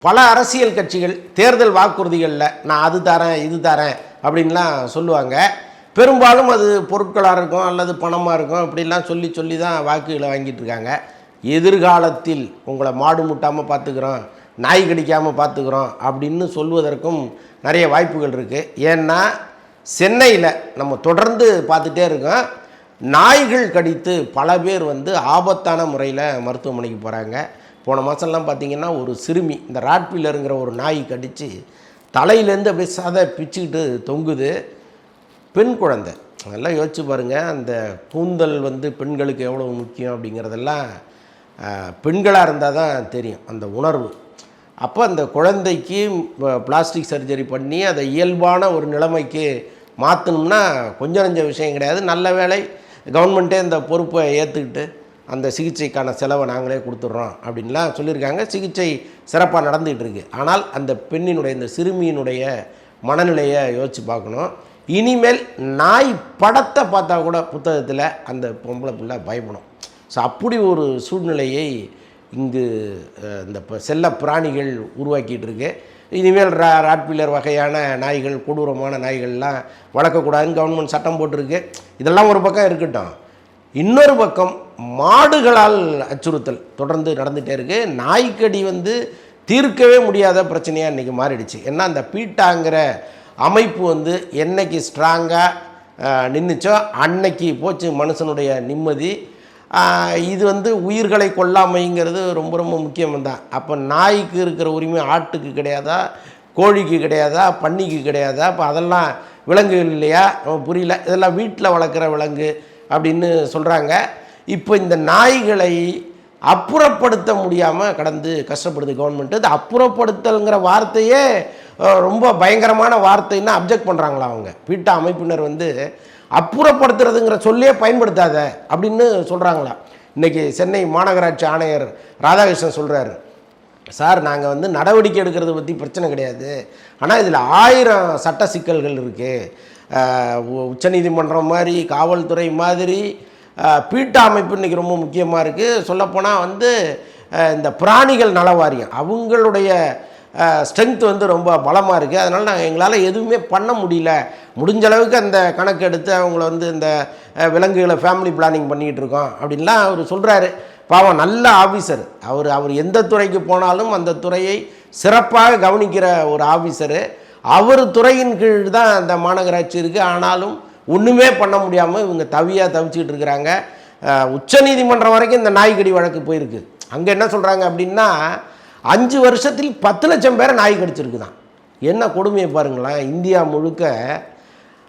பல அரசியல் கட்சிகள் தேர்தல் வாக்குறுதிகளில் நான் அது தரேன் இது தரேன் அப்படின்லாம் சொல்லுவாங்க. பெரும்பாலும் அது பொருட்களாக இருக்கும் அல்லது பணமாக இருக்கும். அப்படிலாம் சொல்லி சொல்லி தான் வாக்குகளை வாங்கிட்டு இருக்காங்க. எதிர்காலத்தில் உங்களை மாடு முட்டாமல் பார்த்துக்கிறோம், நாய் கடிக்காமல் பார்த்துக்கிறோம் அப்படின்னு சொல்வதற்கும் நிறைய வாய்ப்புகள் இருக்குது. ஏன்னா சென்னையில் நம்ம தொடர்ந்து பார்த்துட்டே இருக்கோம், நாய்கள் கடித்து பல பேர் ஆபத்தான முறையில் மருத்துவமனைக்கு போகிறாங்க. போன மாதம்லாம் பார்த்திங்கன்னா ஒரு சிறுமி இந்த ராட்வீலருங்கிற ஒரு நாய் கடித்து தலையிலேருந்து அப்படியே சதை பிச்சுக்கிட்டு தொங்குது. பெண் குழந்தை. அதெல்லாம் யோசிச்சு பாருங்கள், அந்த கூந்தல் பெண்களுக்கு எவ்வளோ முக்கியம் அப்படிங்கிறதெல்லாம் பெண்களாக இருந்தால் தான் தெரியும் அந்த உணர்வு. அப்போ அந்த குழந்தைக்கு பிளாஸ்டிக் சர்ஜரி பண்ணி அதை இயல்பான ஒரு நிலைமைக்கு மாற்றணும்னா கொஞ்சம் நஞ்ச விஷயம் கிடையாது. நல்ல வேளை கவர்மெண்ட்டே இந்த பொறுப்பை ஏற்றுக்கிட்டு அந்த சிகிச்சைக்கான செலவை நாங்களே கொடுத்துட்றோம் அப்படின்லாம் சொல்லியிருக்காங்க. சிகிச்சை சிறப்பாக நடந்துகிட்டு இருக்குது. ஆனால் அந்த பெண்ணினுடைய இந்த சிறுமியினுடைய மனநிலையை யோசித்து பார்க்கணும். இனிமேல் நாய் படத்தை பார்த்தா கூட புத்தகத்தில் அந்த பொம்பளை பிள்ளை பயப்படும். ஸோ அப்படி ஒரு சூழ்நிலையை இங்கு இந்த செல்ல பிராணிகள் உருவாக்கிட்டு இருக்கு. இனிமேல் ராட்வீலர் வகையான நாய்கள், கொடூரமான நாய்கள்லாம் வளர்க்கக்கூடாதுன்னு கவர்மெண்ட் சட்டம் போட்டிருக்கு. இதெல்லாம் ஒரு பக்கம் இருக்கட்டும். இன்னொரு பக்கம் மாடுகளால் அச்சுறுத்தல் தொடர்ந்து நடந்துகிட்டே இருக்குது. நாய்க்கடி தீர்க்கவே முடியாத பிரச்சனையாக இன்றைக்கி மாறிடுச்சு. ஏன்னா அந்த பீட்டாங்கிற அமைப்பு என்னைக்கு ஸ்ட்ராங்காக நின்றுச்சோ அன்னைக்கு போச்சு மனுஷனுடைய நிம்மதி. இது உயிர்களை கொல்லாமைங்கிறது ரொம்ப ரொம்ப முக்கியம் தான். அப்போ நாய்க்கு இருக்கிற உரிமை ஆட்டுக்கு கிடையாதா, கோழிக்கு கிடையாதா, பன்னிக்கு கிடையாதா? அப்போ அதெல்லாம் விலங்குகள் இல்லையா? புரியல. இதெல்லாம் வீட்டில் வளர்க்குற விலங்கு அப்படின்னு சொல்கிறாங்க. இப்போ இந்த நாய்களை அப்புறப்படுத்த முடியாமல் கடந்து கஷ்டப்படுது கவர்மெண்ட்டு. இது அப்புறப்படுத்தல்ங்கிற வார்த்தையே ரொம்ப பயங்கரமான வார்த்தைன்னா அப்ஜெக்ட் பண்ணுறாங்களா அவங்க பீட்டா அமைப்பினர். அப்புறப்படுத்துறதுங்கிற சொல்லியே பயன்படுத்தாத அப்படின்னு சொல்கிறாங்களா. இன்றைக்கி சென்னை மாநகராட்சி ஆணையர் ராதாகிருஷ்ணன் சொல்கிறாரு, சார் நாங்கள் நடவடிக்கை எடுக்கிறத பற்றி பிரச்சனை கிடையாது, ஆனால் இதில் 1000 சட்ட சிக்கல்கள் இருக்குது. உச்சநீதிமன்றம் மாதிரி, காவல்துறை மாதிரி பீட்டா அமைப்பு இன்றைக்கி ரொம்ப முக்கியமாக இருக்குது. சொல்லப்போனால் இந்த பிராணிகள் நல வாரியம் அவங்களுடைய ஸ்ட்ரென்த் ரொம்ப பலமாக இருக்குது. அதனால் நாங்கள் எங்களால் எதுவுமே பண்ண முடியல. முடிஞ்ச அளவுக்கு அந்த கணக்கு எடுத்து அவங்கள இந்த விலங்குகளை ஃபேமிலி பிளானிங் பண்ணிகிட்டு இருக்கோம் அப்படின்லாம் அவர் சொல்கிறாரு. பாவம், நல்ல ஆஃபீஸர் அவர் எந்த துறைக்கு போனாலும் அந்த துறையை சிறப்பாக கவனிக்கிற ஒரு ஆஃபீஸரு. அவர் துறையின் கீழ் தான் அந்த மாநகராட்சி இருக்குது. ஆனாலும் ஒன்றுமே பண்ண முடியாமல் இவங்க தவிச்சிக்கிட்டு இருக்கிறாங்க. உச்சநீதிமன்றம் வரைக்கும் இந்த நாய்க்கடி வழக்கு போயிருக்கு. அங்கே என்ன சொல்கிறாங்க அப்படின்னா 5 வருஷத்தில் 10 லட்சம் பேரை நாய் கடிச்சிருக்குதான். என்ன கொடுமையை பாருங்களேன், இந்தியா முழுக்க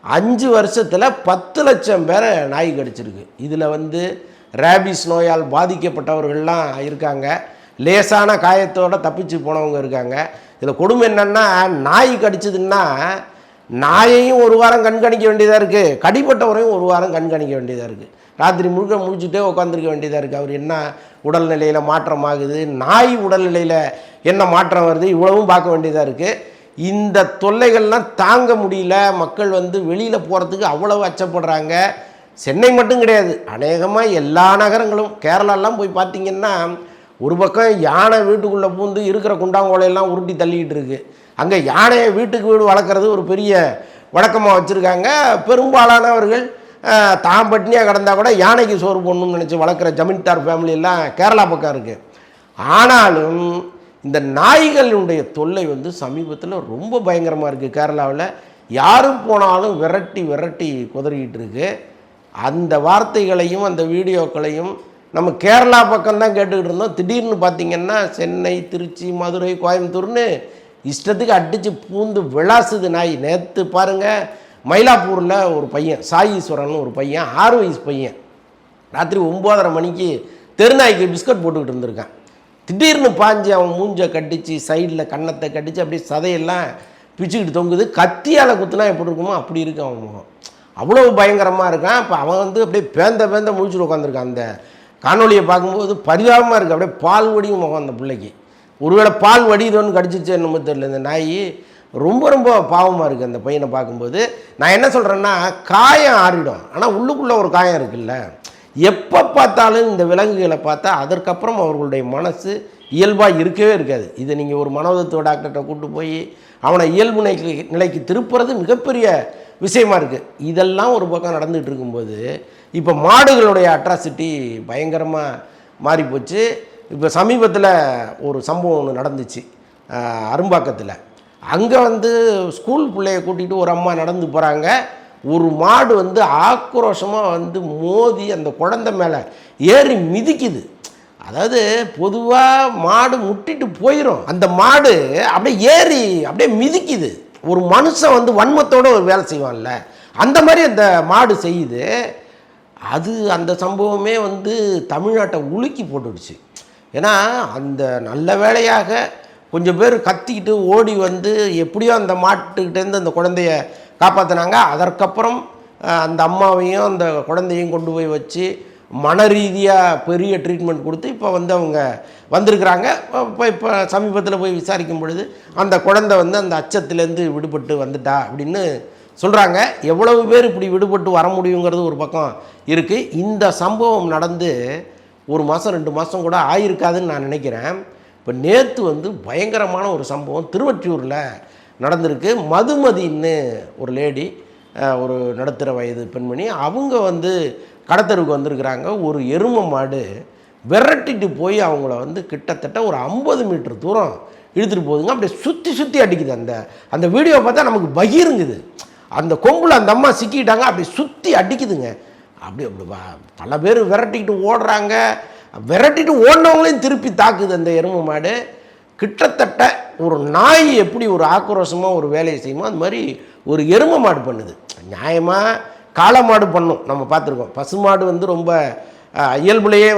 5 வருஷத்தில் 10 லட்சம் பேரை நாய் கடிச்சிருக்கு. இதில் ரேபிஸ் நோயால் பாதிக்கப்பட்டவர்கள்லாம் இருக்காங்க, லேசான காயத்தோடு தப்பிச்சு போனவங்க இருக்காங்க. இதில் கொடுமை என்னென்னா, நாய் கடிச்சதுன்னா நாயையும் ஒரு வாரம் கண்காணிக்க வேண்டியதாக இருக்குது, கடிப்பட்டவரையும் ஒரு வாரம் கண்காணிக்க வேண்டியதாக இருக்குது. ராத்திரி முழுக்க முடிச்சுட்டே உட்காந்துருக்க வேண்டியதாக இருக்குது. அவர் என்ன உடல்நிலையில் மாற்றம் ஆகுது, நாய் உடல்நிலையில் என்ன மாற்றம் வருது, இவ்வளவும் பார்க்க வேண்டியதாக இருக்குது. இந்த தொல்லைகள்லாம் தாங்க முடியல. மக்கள் வெளியில் போகிறதுக்கு அவ்வளவு அச்சப்படுறாங்க. சென்னை மட்டும் கிடையாது, அநேகமாக எல்லா நகரங்களும். கேரளாலாம் போய் பார்த்திங்கன்னா ஒரு பக்கம் யானை வீட்டுக்குள்ளே பூந்து இருக்கிற குண்டாங்கோலையெல்லாம் உருட்டி தள்ளிக்கிட்டு இருக்குது. அங்கே யானையை வீட்டுக்கு வீடு வளர்க்குறது ஒரு பெரிய வழக்கமாக வச்சுருக்காங்க. பெரும்பாலானவர்கள் தான் பட்னியாக கிடந்தால் கூட யானைக்கு சோறு போடணும்னு நினச்சி வளர்க்குற ஜமீன்தார் ஃபேமிலியெல்லாம் கேரளா பக்கம் இருக்குது. ஆனாலும் இந்த நாய்களுடைய தொல்லை சமீபத்தில் ரொம்ப பயங்கரமாக இருக்குது. கேரளாவில் யாரும் போனாலும் விரட்டி விரட்டி குதறிக்கிட்டு இருக்கு. அந்த வார்த்தைகளையும் அந்த வீடியோக்களையும் நம்ம கேரளா பக்கம்தான் கேட்டுக்கிட்டு இருந்தோம். திடீர்னு பார்த்திங்கன்னா சென்னை, திருச்சி, மதுரை, கோயம்புத்தூர்னு இஷ்டத்துக்கு அடித்து பூந்து விளாசுது நாய். நேற்று பாருங்கள், மயிலாப்பூரில் ஒரு பையன், சாயீஸ்வரன் ஒரு பையன், 6 வயசு பையன், ராத்திரி 9:30 மணிக்கு தெருநாய்க்கு பிஸ்கட் போட்டுக்கிட்டு இருந்திருக்கான். திடீர்னு பாஞ்சு அவன் மூஞ்சை கட்டிச்சு, சைடில் கன்னத்தை கட்டிச்சு, அப்படியே சதையெல்லாம் பிச்சுக்கிட்டு தொங்குது. கத்தியால் குத்துனா எப்படி இருக்குமோ அப்படி இருக்கு அவன் முகம். அவ்வளோ பயங்கரமாக இருக்கான். இப்போ அவன் அப்படியே பேந்த முழிச்சுட்டு உட்காந்துருக்கான். அந்த காணொலியை பார்க்கும்போது பரிதாபமாக இருக்குது. அப்படியே பால் வடியும் முகம் அந்த பிள்ளைக்கு. ஒருவேளை பால் வடிதோன்னு கடிச்சிச்சு என்னமோ தெரியல. இந்த நாய் ரொம்ப ரொம்ப பாவமாக இருக்குது அந்த பையனை பார்க்கும்போது. நான் என்ன சொல்கிறேன்னா, காயம் ஆறிடும், ஆனால் உள்ளுக்குள்ளே ஒரு காயம் இருக்குல்ல. எப்போ பார்த்தாலும் இந்த விலங்குகளை பார்த்தா அதற்கப்புறம் அவர்களுடைய மனசு இயல்பாக இருக்கவே இருக்காது. இதை நீங்கள் ஒரு மனோதத்துவ டாக்டர்கிட்ட கூப்பிட்டு போய் அவனை இயல்பு நிலைக்கு திருப்புறது மிகப்பெரிய விஷயமா இருக்குது. இதெல்லாம் ஒரு பக்கம் நடந்துகிட்டு இருக்கும்போது இப்போ மாடுகளுடைய அட்ராசிட்டி பயங்கரமாக மாறிப்போச்சு. இப்போ சமீபத்தில் ஒரு சம்பவம் ஒன்று நடந்துச்சு அரும்பாக்கத்தில். அங்கே ஸ்கூல் பிள்ளைய கூட்டிகிட்டு ஒரு அம்மா நடந்து போகிறாங்க. ஒரு மாடு ஆக்ரோஷமாக மோதி அந்த குழந்தை மேலே ஏறி மிதிக்குது. அதாவது பொதுவாக மாடு முட்டிட்டு போயிடும், அந்த மாடு அப்படியே ஏறி அப்படியே மிதிக்குது. ஒரு மனுஷன் வன்மத்தோடு ஒரு வேலை செய்வான்ல, அந்த மாதிரி அந்த மாடு செய்யுது. அது அந்த சம்பவமே தமிழ்நாட்டை உலுக்கி போட்டுடுச்சு. ஏன்னா அந்த நல்ல வேளையாக கொஞ்சம் பேர் கத்திக்கிட்டு ஓடி எப்படியோ அந்த மாட்டுக்கிட்டேருந்து அந்த குழந்தைய காப்பாற்றினாங்க. அதற்கப்புறம் அந்த அம்மாவையும் அந்த குழந்தையும் கொண்டு போய் வச்சு மன ரீதியாக பெரிய ட்ரீட்மெண்ட் கொடுத்து இப்போ அவங்க வந்திருக்கிறாங்க. இப்போ சமீபத்தில் போய் விசாரிக்கும் பொழுது அந்த குழந்தை அந்த அச்சத்துலேருந்து விடுபட்டு வந்துட்டா அப்படின்னு சொல்கிறாங்க. எவ்வளவு பேர் இப்படி விடுபட்டு வர முடியுங்கிறது ஒரு பக்கம் இருக்குது. இந்த சம்பவம் நடந்து ஒரு மாதம் 2 மாதம் கூட ஆயிருக்காதுன்னு நான் நினைக்கிறேன். இப்போ நேற்று பயங்கரமான ஒரு சம்பவம் திருவொற்றியூரில் நடந்திருக்கு. மதுமதின்னு ஒரு லேடி, ஒரு நடுத்தர வயது பெண்மணி, அவங்க கடத்தருக்கு வந்திருக்கிறாங்க. ஒரு எருமை மாடு விரட்டிட்டு போய் அவங்கள கிட்டத்தட்ட ஒரு 50 மீட்டர் தூரம் இழுத்துட்டு போகுதுங்க. அப்படியே சுற்றி சுற்றி அடிக்குது. அந்த வீடியோ பார்த்தா நமக்கு பகிருங்குது. அந்த கொம்பில் அந்த அம்மா சிக்கிட்டாங்க, அப்படி சுற்றி அடிக்குதுங்க. அப்படி பல பேர் விரட்டிக்கிட்டு ஓடுறாங்க. விரட்டிட்டு ஓடினவங்களையும் திருப்பி தாக்குது அந்த எருமை மாடு. கிட்டத்தட்ட ஒரு நாய் எப்படி ஒரு ஆக்ரோஷமாக ஒரு வேலையை செய்யுமோ அது மாதிரி ஒரு எருமை மாடு பண்ணுது. நியாயமாக காளை மாடு பண்ணும், நம்ம பார்த்துருக்கோம். பசுமாடு ரொம்ப இயல்புலேயே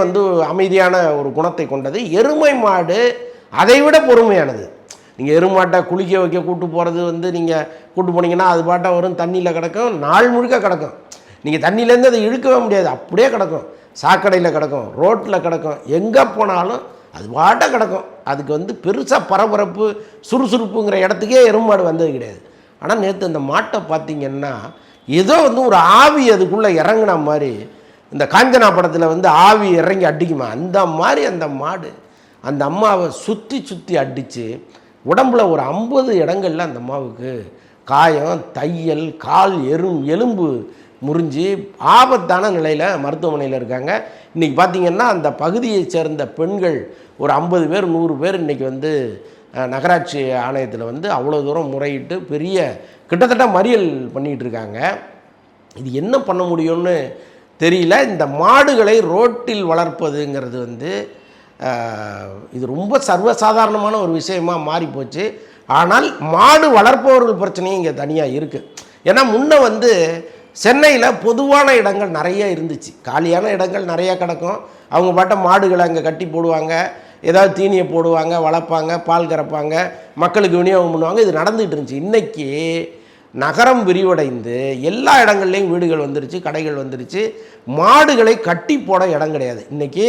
அமைதியான ஒரு குணத்தை கொண்டது. எருமை மாடு அதை விட பொறுமையானது. நீங்கள் எருமாட்டை குளிக்க வைக்க கூட்டு போகிறது நீங்கள் கூட்டு போனீங்கன்னா அது பாட்டை வரும், தண்ணியில் கிடக்கும், நாள் முழுக்க கிடக்கும். நீங்கள் தண்ணியிலேருந்து அதை இழுக்கவே முடியாது, அப்படியே கிடக்கும். சாக்கடையில் கிடக்கும், ரோட்டில் கிடக்கும், எங்கே போனாலும் அது பாட்டை கிடக்கும். அதுக்கு பெருசாக பரபரப்பு சுறுசுறுப்புங்கிற இடத்துக்கே எருமாடு வந்தது கிடையாது. ஆனால் நேற்று அந்த மாட்டை பார்த்திங்கன்னா ஏதோ ஒரு ஆவி அதுக்குள்ளே இறங்கின மாதிரி, இந்த காஞ்சனா படத்தில் ஆவி இறங்கி அடிக்குமா அந்த மாதிரி அந்த மாடு அந்த அம்மாவை சுற்றி சுற்றி அடித்து உடம்புல ஒரு 50 இடங்களில் அந்த அம்மாவுக்கு காயம், தையல், கால் எலும்பு முறிஞ்சு ஆபத்தான நிலையில் மருத்துவமனையில் இருக்காங்க. இன்றைக்கி பார்த்திங்கன்னா அந்த பகுதியை சேர்ந்த பெண்கள் ஒரு 50 பேர் 100 பேர் இன்றைக்கி நகராட்சி ஆணையத்தில் அவ்வளோ தூரம் முறையிட்டு பெரிய கிட்டத்தட்ட மறியல் பண்ணிகிட்டு இருக்காங்க. இது என்ன பண்ண முடியும்னு தெரியல. இந்த மாடுகளை ரோட்டில் வளர்ப்பதுங்கிறது இது ரொம்ப சர்வசாதாரணமான ஒரு விஷயமாக மாறிப்போச்சு. ஆனால் மாடு வளர்ப்பவர்கள் பிரச்சனையும் இங்கே தனியாக இருக்குது. ஏன்னா முன்ன சென்னையில் பொதுவான இடங்கள் நிறைய இருந்துச்சு, காலியான இடங்கள் நிறைய கிடக்கும். அவங்க பாட்ட மாடுகளை அங்கே கட்டி போடுவாங்க, ஏதாவது தீனியை போடுவாங்க, வளர்ப்பாங்க, பால் கறப்பாங்க, மக்களுக்கு விநியோகம் பண்ணுவாங்க. இது நடந்துகிட்டு இருந்துச்சு. இன்றைக்கி நகரம் விரிவடைந்து எல்லா இடங்கள்லேயும் வீடுகள் வந்துருச்சு, கடைகள் வந்துருச்சு. மாடுகளை கட்டி போட இடம் கிடையாது. இன்றைக்கி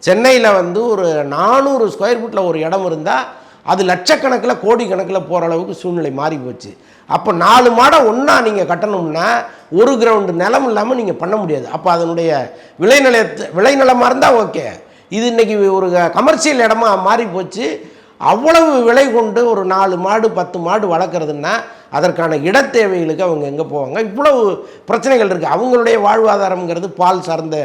சென்னையில் ஒரு 400 ஸ்கொயர் ஃபீட்டில் ஒரு இடம் இருந்தால் அது லட்சக்கணக்கில் கோடி கணக்கில் போகிற அளவுக்கு சூழ்நிலை மாறி போச்சு. அப்போ 4 மாடை ஒன்றா நீங்கள் கட்டணும்னா ஒரு கிரவுண்டு நிலம் இல்லாமல் நீங்கள் பண்ண முடியாது. அப்போ அதனுடைய விளைநிலமாக இருந்தால் ஓகே. இது இன்றைக்கி ஒரு கமர்ஷியல் இடமா மாறி போச்சு. அவ்வளவு விலை கொண்டு ஒரு 4 மாடு 10 மாடு வளர்க்குறதுன்னா அதற்கான இடத்தேவைகளுக்கு அவங்க எங்கே போவாங்க? இவ்வளவு பிரச்சனைகள் இருக்குது. அவங்களுடைய வாழ்வாதாரங்கிறது பால் சார்ந்த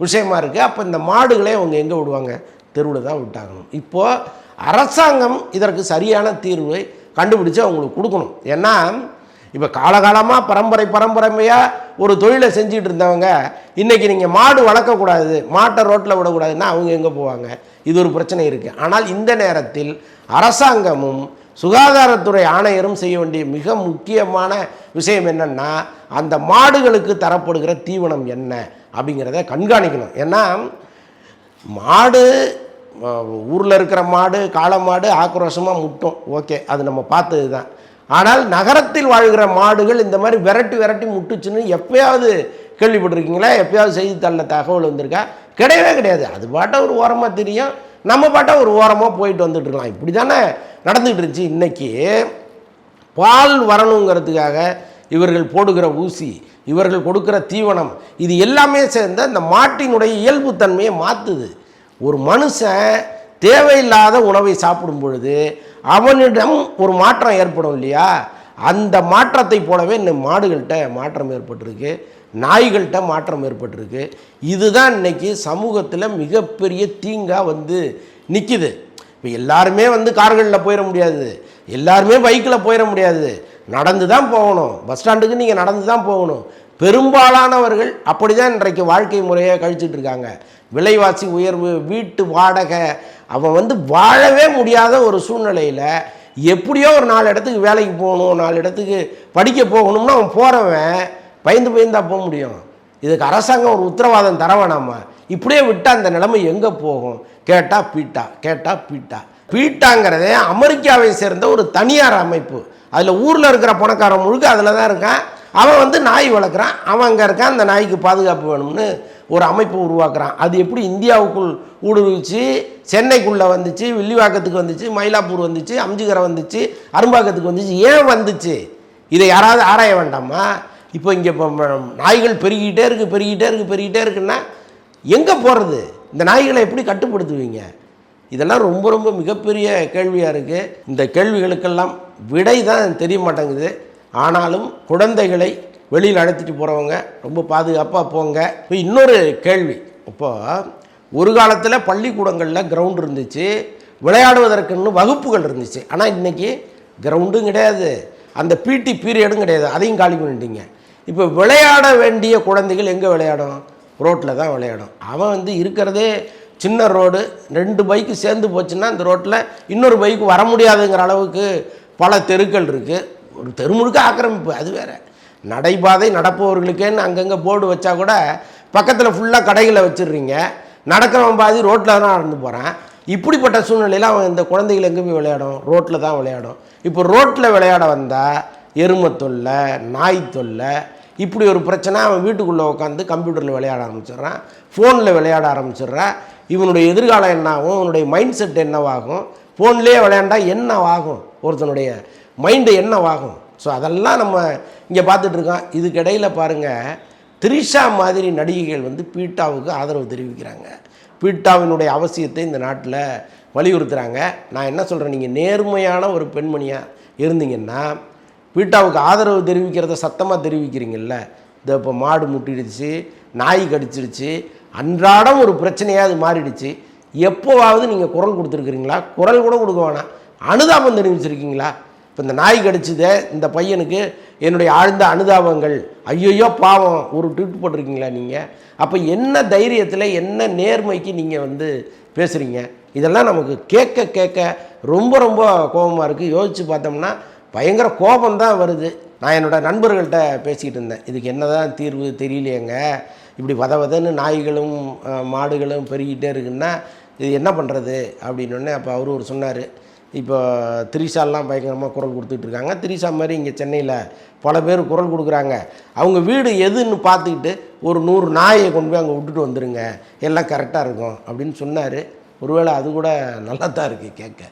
விஷயமா இருக்குது. அப்போ இந்த மாடுகளே அவங்க எங்கே விடுவாங்க? தெருவில் தான் விட்டாகணும். இப்போது அரசாங்கம் இதற்கு சரியான தீர்வை கண்டுபிடிச்சு அவங்களுக்கு கொடுக்கணும். ஏன்னா இப்போ காலகாலமாக பரம்பரையாக ஒரு தொழிலை செஞ்சுட்டு இருந்தவங்க இன்றைக்கி நீங்கள் மாடு வளர்க்கக்கூடாது, மாட்டை ரோட்டில் விடக்கூடாதுன்னா அவங்க எங்கே போவாங்க? இது ஒரு பிரச்சனை இருக்குது. ஆனால் இந்த நேரத்தில் அரசாங்கமும் சுகாதாரத்துறை ஆணையரும் செய்ய வேண்டிய மிக முக்கியமான விஷயம் என்னென்னா அந்த மாடுகளுக்கு தரப்படுகிற தீவனம் என்ன அப்படிங்கிறத கண்காணிக்கணும். ஏன்னா மாடு ஊரில் இருக்கிற மாடு, காளை மாடு ஆக்ரோஷமாக முட்டும், ஓகே, அது நம்ம பார்த்தது தான். ஆனால் நகரத்தில் வாழ்கிற மாடுகள் இந்த மாதிரி விரட்டி முட்டுச்சுன்னு எப்பயாவது கேள்விப்பட்டிருக்கீங்களா? எப்பயாவது செய்தித்தாளில் தகவல் வந்திருக்கா? கிடையவே கிடையாது. அது பாட்ட ஒரு ஓரமாக தெரியும், நம்ம பாட்ட ஒரு ஓரமாக போயிட்டு வந்துட்டுருக்கலாம். இப்படி தானே நடந்துகிட்டு இருந்துச்சு. இன்றைக்கி பால் வரணுங்கிறதுக்காக இவர்கள் போடுகிற ஊசி இவர்கள் கொடுக்குற தீவனம், இது எல்லாமே சேர்ந்து அந்த மாட்டினுடைய இயல்புத்தன்மையை மாற்றுது. ஒரு மனுஷன் தேவையில்லாத உணவை சாப்பிடும் பொழுது அவனிடம் ஒரு மாற்றம் ஏற்படும் இல்லையா? அந்த மாற்றத்தை போலவே இந்த மாடுகள்கிட்ட மாற்றம் ஏற்பட்டிருக்கு, நாய்கள்கிட்ட மாற்றம் ஏற்பட்டிருக்கு. இதுதான் இன்னைக்கு சமூகத்தில் மிகப்பெரிய தீங்காக வந்து நிற்கிது. இப்போ எல்லாருமே வந்து கார்களில் போயிட முடியாது, எல்லாருமே பைக்கில் போயிட முடியாது, நடந்து தான் போகணும். பஸ் ஸ்டாண்டுக்கு நீங்கள் நடந்து தான் போகணும். பெரும்பாலானவர்கள் அப்படி தான் இன்றைக்கு வாழ்க்கை முறையை கழிச்சிட்டு இருக்காங்க. விலைவாசி உயர்வு, வீட்டு வாடகை, அவன் வந்து வாழவே முடியாத ஒரு சூழ்நிலையில் எப்படியோ ஒரு 4 இடத்துக்கு வேலைக்கு போகணும், 4 இடத்துக்கு படிக்க போகணும்னா அவன் போகிறவன் பயந்து போக முடியும். இதுக்கு அரசாங்கம் ஒரு உத்தரவாதம் தர வேணாமா? இப்படியே விட்டால் அந்த நிலைமை எங்கே போகும்? கேட்டால் பீட்டா. பீட்டாங்கிறதே அமெரிக்காவை சேர்ந்த ஒரு தனியார் அமைப்பு. அதில் ஊரில் இருக்கிற பணக்காரன் முழுக்க அதில் தான் இருக்கான். அவன் வந்து நாய் வளர்க்குறான், அவன் அங்கே இருக்கான், அந்த நாய்க்கு பாதுகாப்பு வேணும்னு ஒரு அமைப்பு உருவாக்குறான். அது எப்படி இந்தியாவுக்குள் ஊடுருவிச்சு, சென்னைக்குள்ளே வந்துச்சு, வில்லிவாக்கத்துக்கு வந்துச்சு, மயிலாப்பூர் வந்துச்சு, அம்ஜிகரை வந்துச்சு, அரும்பாக்கத்துக்கு வந்துச்சு? ஏன் வந்துச்சு? இதை யாராவது ஆராய வேண்டாமா? இப்போ இங்கே இப்போ நாய்கள் பெருகிட்டே இருக்குன்னா எங்கே போகிறது? இந்த நாய்களை எப்படி கட்டுப்படுத்துவீங்க? இதெல்லாம் ரொம்ப ரொம்ப மிகப்பெரிய கேள்வியாக இருக்குது. இந்த கேள்விகளுக்கெல்லாம் விடை தான் தெரிய மாட்டேங்குது. ஆனாலும் குழந்தைகளை வெளியில் அழைச்சிட்டு போகிறவங்க ரொம்ப பாதுகாப்பாக போங்க. இப்போ இன்னொரு கேள்வி, இப்போ ஒரு காலத்தில் பள்ளிக்கூடங்களில் கிரவுண்ட் இருந்துச்சு, விளையாடுவதற்குன்னு வகுப்புகள் இருந்துச்சு. ஆனால் இன்றைக்கி கிரவுண்டும் கிடையாது, அந்த பிடி பீரியடும் கிடையாது, அதையும் காலி பண்ணிட்டீங்க. இப்போ விளையாட வேண்டிய குழந்தைகள் எங்கே விளையாடும்? ரோட்டில் தான் விளையாடும். அவன் வந்து இருக்கிறதே சின்ன ரோடு, 2 பைக்கு சேர்ந்து போச்சுன்னா அந்த ரோட்டில் இன்னொரு பைக்கு வர முடியாதுங்கிற அளவுக்கு பல தெருக்கள் இருக்குது. ஒரு தெரு முழுக்க ஆக்கிரமிப்பு, அது வேறு. நடைபாதை நடப்பவர்களுக்கேன்னு அங்கங்கே போர்டு வச்சா கூட பக்கத்தில் ஃபுல்லாக கடைகளை வச்சிடுறீங்க. நடக்கிறவன் பாதி ரோட்டில் தான் நடந்து போகிறான். இப்படிப்பட்ட சூழ்நிலையில் அவன் இந்த குழந்தைகள் எங்கே போய் விளையாடும்? ரோட்டில் தான் விளையாடும். இப்போ ரோட்டில் விளையாட வந்தால் எருமை தொல்லை, நாய் தொல்லை, இப்படி ஒரு பிரச்சனை. அவன் வீட்டுக்குள்ளே உட்காந்து கம்ப்யூட்டரில் விளையாட ஆரம்பிச்சிட்றான், ஃபோனில் விளையாட ஆரம்பிச்சிட்றான். இவனுடைய எதிர்காலம் என்ன ஆகும்? இவனுடைய மைண்ட் செட் என்னவாகும்? ஃபோன்லேயே விளையாண்டா என்ன ஆகும்? ஒருத்தனுடைய மைண்டு என்னவாகும்? ஸோ அதெல்லாம் நம்ம இங்கே பார்த்துட்ருக்கோம். இதுக்கிடையில் பாருங்கள், த்ரிஷா மாதிரி நடிகைகள் வந்து பீட்டாவுக்கு ஆதரவு தெரிவிக்கிறாங்க. பீட்டாவினுடைய அவசியத்தை இந்த நாட்டில் வலியுறுத்துகிறாங்க. நான் என்ன சொல்கிறேன், நீங்கள் நேர்மையான ஒரு பெண்மணியாக இருந்தீங்கன்னா பீட்டாவுக்கு ஆதரவு தெரிவிக்கிறத சத்தமாக தெரிவிக்கிறீங்கல்ல. இந்த இப்போ மாடு முட்டிடுச்சு, நாய் கடிச்சிடுச்சு, அன்றாடம் ஒரு பிரச்சனையாக அது மாறிடுச்சு. எப்போவாவது நீங்கள் குரல் கொடுத்துருக்குறீங்களா? குரல் கூட கொடுக்க வேணாம், அனுதாபம் தெரிவிச்சிருக்கீங்களா? இப்போ இந்த நாய் கடிச்சதை இந்த பையனுக்கு என்னுடைய ஆழ்ந்த அனுதாபங்கள், ஐயோ பாவம், ஒரு ட்வீட் போட்டிருக்கீங்களா நீங்கள்? அப்போ என்ன தைரியத்தில், என்ன நேர்மைக்கு நீங்கள் வந்து பேசுகிறீங்க? இதெல்லாம் நமக்கு கேட்க ரொம்ப ரொம்ப கோபமாக இருக்குது. யோசித்து பார்த்தோம்னா பயங்கர கோபம்தான் வருது. நான் என்னோடய நண்பர்கள்ட்ட பேசிக்கிட்டு இருந்தேன், இதுக்கு என்ன தான் தீர்வு தெரியலையேங்க, இப்படி வதன்னு நாய்களும் மாடுகளும் பெருகிட்டே இருக்குன்னா இது என்ன பண்ணுறது அப்படின்னோடனே அப்போ அவரு ஒரு சொன்னார், இப்போ த்ரிஷாலாம் பயங்கரமாக குரல் கொடுத்துட்ருக்காங்க. த்ரிஷா மாதிரி இங்கே சென்னையில் பல பேர் குரல் கொடுக்குறாங்க. அவங்க வீடு எதுன்னு பார்த்துக்கிட்டு ஒரு 100 நாயை கொண்டு போய் அங்கே விட்டுட்டு வந்துடுங்க, எல்லாம் கரெக்டாக இருக்கும் அப்படின்னு சொன்னார். ஒருவேளை அது கூட நல்லா தான் இருக்குது கேட்க.